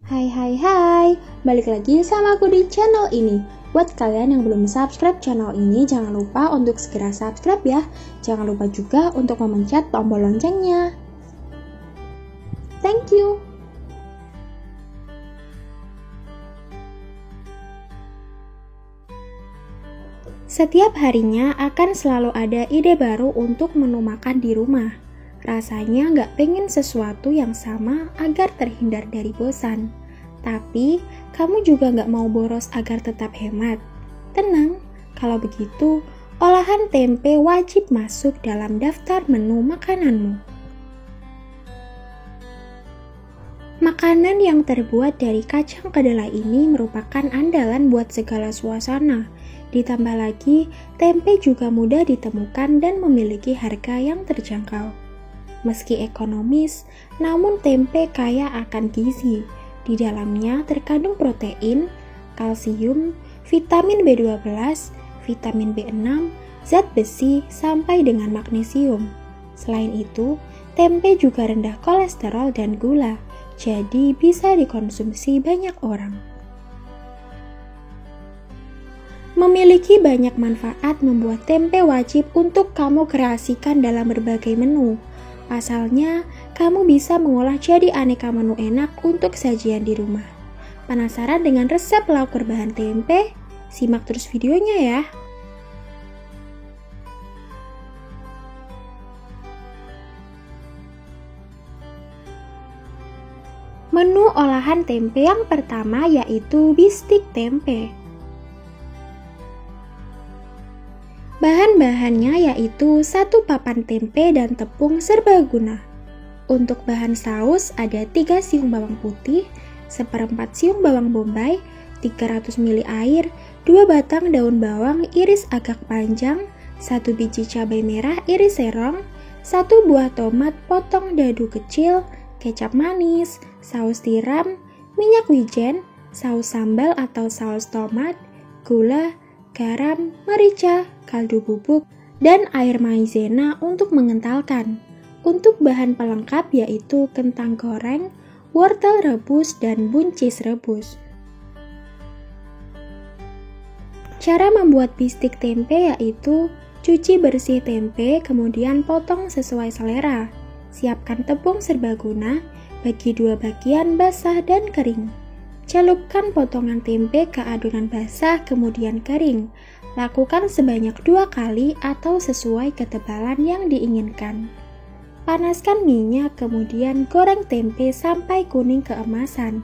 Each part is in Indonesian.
Hai hai hai, balik lagi sama aku di channel ini. Buat kalian yang belum subscribe channel ini, jangan lupa untuk segera subscribe ya. Jangan lupa juga untuk memencet tombol loncengnya. Thank you. Setiap harinya akan selalu ada ide baru untuk menu makan di rumah. Rasanya nggak pengen sesuatu yang sama agar terhindar dari bosan. Tapi, kamu juga nggak mau boros agar tetap hemat. Tenang, kalau begitu, olahan tempe wajib masuk dalam daftar menu makananmu. Makanan yang terbuat dari kacang kedelai ini merupakan andalan buat segala suasana. Ditambah lagi, tempe juga mudah ditemukan dan memiliki harga yang terjangkau. Meski ekonomis, namun tempe kaya akan gizi. Di dalamnya terkandung protein, kalsium, vitamin B12, vitamin B6, zat besi, sampai dengan magnesium. Selain itu, tempe juga rendah kolesterol dan gula, jadi bisa dikonsumsi banyak orang. Memiliki banyak manfaat membuat tempe wajib untuk kamu kreasikan dalam berbagai menu. Pasalnya, kamu bisa mengolah jadi aneka menu enak untuk sajian di rumah. Penasaran dengan resep lauk berbahan tempe? Simak terus videonya ya. Menu olahan tempe yang pertama yaitu bistik tempe. Bahan-bahannya yaitu 1 papan tempe dan tepung serbaguna. Untuk bahan saus ada 3 siung bawang putih, 1/4 siung bawang bombay, 300 ml air, 2 batang daun bawang iris agak panjang, 1 biji cabai merah iris serong, 1 buah tomat potong dadu kecil, kecap manis, saus tiram, minyak wijen, saus sambal atau saus tomat, gula, garam, merica, kaldu bubuk, dan air maizena untuk mengentalkan. Untuk bahan pelengkap yaitu kentang goreng, wortel rebus, dan buncis rebus. Cara membuat bistik tempe yaitu cuci bersih tempe, kemudian potong sesuai selera. Siapkan tepung serbaguna, bagi 2 bagian basah dan kering. Celupkan potongan tempe ke adonan basah kemudian kering. Lakukan sebanyak 2 kali atau sesuai ketebalan yang diinginkan. Panaskan minyak kemudian goreng tempe sampai kuning keemasan.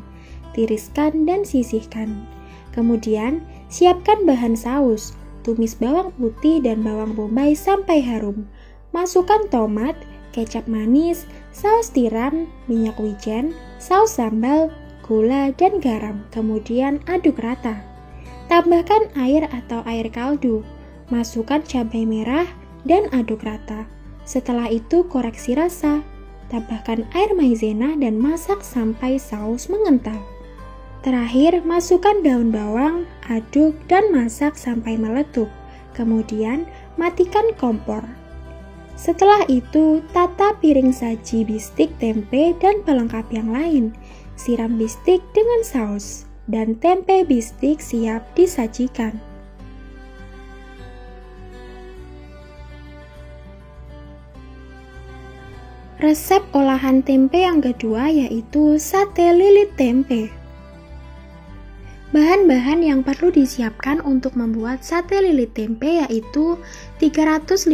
Tiriskan dan sisihkan. Kemudian siapkan bahan saus. Tumis bawang putih dan bawang bombay sampai harum. Masukkan tomat, kecap manis, saus tiram, minyak wijen, saus sambal, gula, dan garam, kemudian aduk rata. Tambahkan air atau air kaldu, masukkan cabai merah, dan aduk rata. Setelah itu koreksi rasa, tambahkan air maizena dan masak sampai saus mengental. Terakhir, masukkan daun bawang, aduk, dan masak sampai meletup. Kemudian, matikan kompor. Setelah itu, tata piring saji bistik tempe dan pelengkap yang lain. Siram bistik dengan saus, dan tempe bistik siap disajikan. Resep olahan tempe yang kedua yaitu sate lilit tempe. Bahan-bahan yang perlu disiapkan untuk membuat sate lilit tempe yaitu 350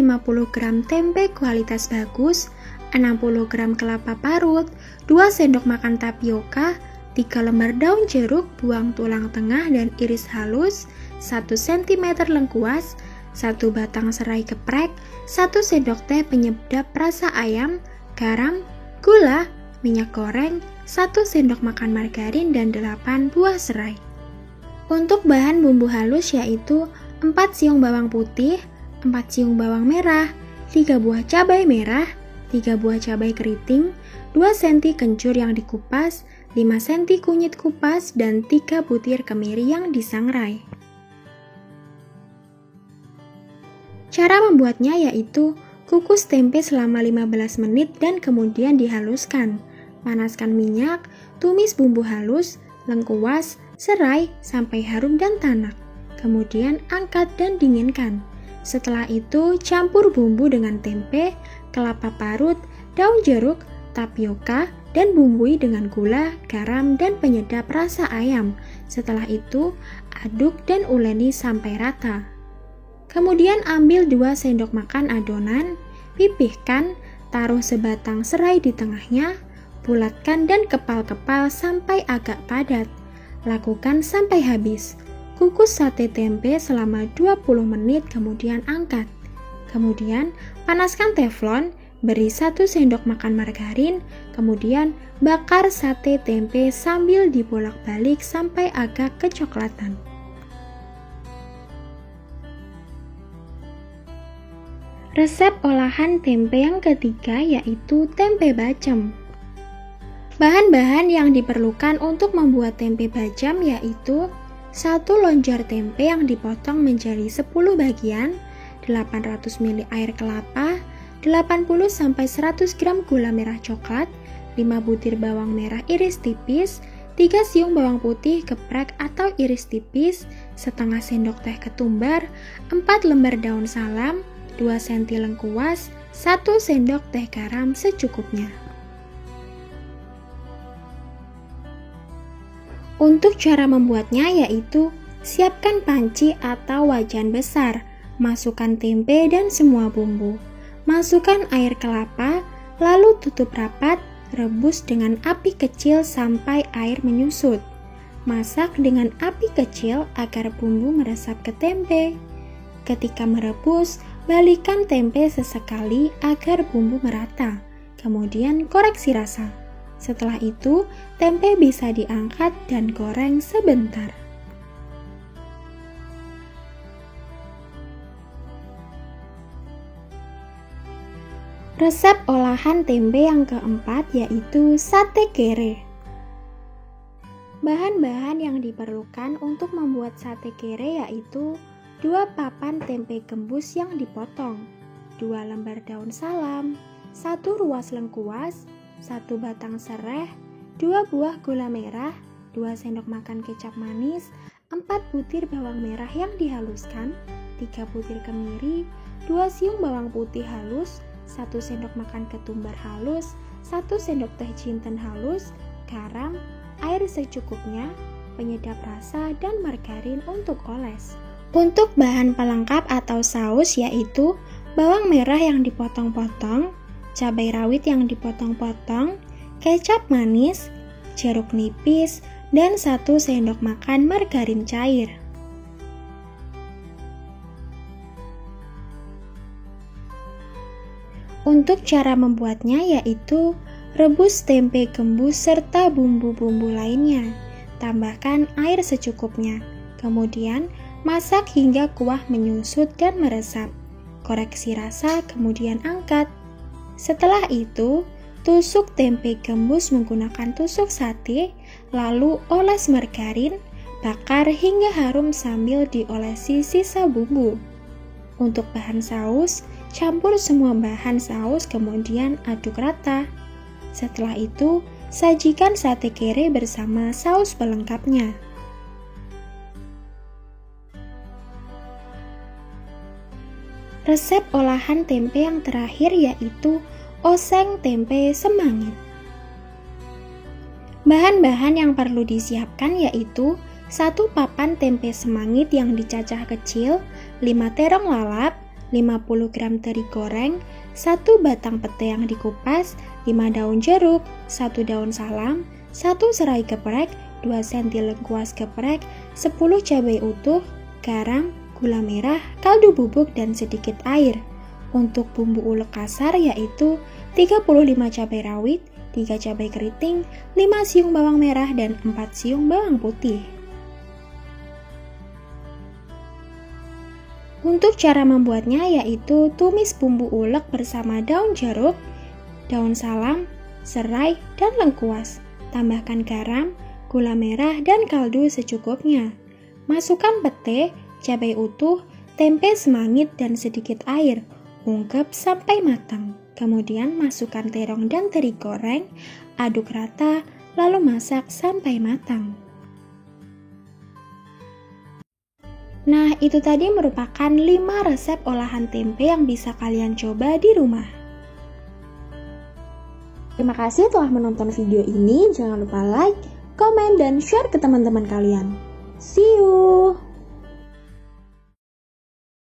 gram tempe kualitas bagus, 60 gram kelapa parut, 2 sendok makan tapioka, 3 lembar daun jeruk, buang tulang tengah dan iris halus, 1 cm lengkuas, 1 batang serai geprek, 1 sendok teh penyedap rasa ayam, garam, gula, minyak goreng, 1 sendok makan margarin, dan 8 buah serai. Untuk bahan bumbu halus yaitu 4 siung bawang putih, 4 siung bawang merah, 3 buah cabai merah, 3 buah cabai keriting, 2 cm kencur yang dikupas, 5 cm kunyit kupas, dan 3 butir kemiri yang disangrai. Cara membuatnya yaitu kukus tempe selama 15 menit dan kemudian dihaluskan. Panaskan minyak, tumis bumbu halus, lengkuas, serai sampai harum dan tanak. Kemudian angkat dan dinginkan. Setelah itu campur bumbu dengan tempe, kelapa parut, daun jeruk, tapioka, dan bumbui dengan gula, garam, dan penyedap rasa ayam. Setelah itu aduk dan uleni sampai rata. Kemudian ambil 2 sendok makan adonan, pipihkan, taruh sebatang serai di tengahnya, bulatkan dan kepal-kepal sampai agak padat. Lakukan sampai habis. Kukus sate tempe selama 20 menit kemudian angkat. Kemudian panaskan teflon, beri 1 sendok makan margarin, kemudian bakar sate tempe sambil dibolak-balik sampai agak kecoklatan. Resep olahan tempe yang ketiga yaitu tempe bacem. Bahan-bahan yang diperlukan untuk membuat tempe bacem yaitu 1 lonjar tempe yang dipotong menjadi 10 bagian, 800 ml air kelapa, 80-100 gram gula merah coklat, 5 butir bawang merah iris tipis, 3 siung bawang putih geprek atau iris tipis, setengah sendok teh ketumbar, 4 lembar daun salam, 2 senti lengkuas, 1 sendok teh garam secukupnya. Untuk cara membuatnya yaitu siapkan panci atau wajan besar, masukkan tempe dan semua bumbu. Masukkan air kelapa, lalu tutup rapat, rebus dengan api kecil sampai air menyusut. Masak dengan api kecil agar bumbu meresap ke tempe. Ketika merebus, balikkan tempe sesekali agar bumbu merata. Kemudian koreksi rasa. Setelah itu, tempe bisa diangkat dan goreng sebentar. Resep olahan tempe yang keempat yaitu sate kere. Bahan-bahan yang diperlukan untuk membuat sate kere yaitu 2 papan tempe gembus yang dipotong, 2 lembar daun salam, 1 ruas lengkuas, 1 batang sereh, 2 buah gula merah, 2 sendok makan kecap manis, 4 butir bawang merah yang dihaluskan, 3 butir kemiri, 2 siung bawang putih halus, 1 sendok makan ketumbar halus, 1 sendok teh jinten halus, garam, air secukupnya, penyedap rasa, dan margarin untuk oles. Untuk bahan pelengkap atau saus yaitu bawang merah yang dipotong-potong, cabai rawit yang dipotong-potong, kecap manis, jeruk nipis, dan 1 sendok makan margarin cair. Untuk cara membuatnya yaitu rebus tempe gembus serta bumbu-bumbu lainnya. Tambahkan air secukupnya. Kemudian masak hingga kuah menyusut dan meresap. Koreksi rasa kemudian angkat. Setelah itu, tusuk tempe gembus menggunakan tusuk sate, lalu oles margarin, bakar hingga harum sambil diolesi sisa bumbu. Untuk bahan saus, campur semua bahan saus kemudian aduk rata. Setelah itu, sajikan sate kere bersama saus pelengkapnya. Resep olahan tempe yang terakhir yaitu oseng tempe semangit. Bahan-bahan yang perlu disiapkan yaitu 1 papan tempe semangit yang dicacah kecil, 5 terong lalap, 50 gram teri goreng, 1 batang pete yang dikupas, 5 daun jeruk, 1 daun salam, 1 serai geprek, 2 senti lengkuas geprek, 10 cabai utuh, garam, gula merah, kaldu bubuk, dan sedikit air. Untuk bumbu ulek kasar yaitu 35 cabai rawit, 3 cabai keriting, 5 siung bawang merah, dan 4 siung bawang putih. Untuk cara membuatnya yaitu tumis bumbu ulek bersama daun jeruk, daun salam, serai, dan lengkuas. Tambahkan garam, gula merah, dan kaldu secukupnya. Masukkan pete, cabai utuh, tempe semangit, dan sedikit air. Ungkep sampai matang. Kemudian masukkan terong dan teri goreng, aduk rata, lalu masak sampai matang. Nah, itu tadi merupakan 5 resep olahan tempe yang bisa kalian coba di rumah. Terima kasih telah menonton video ini. Jangan lupa like, komen, dan share ke teman-teman kalian. See you!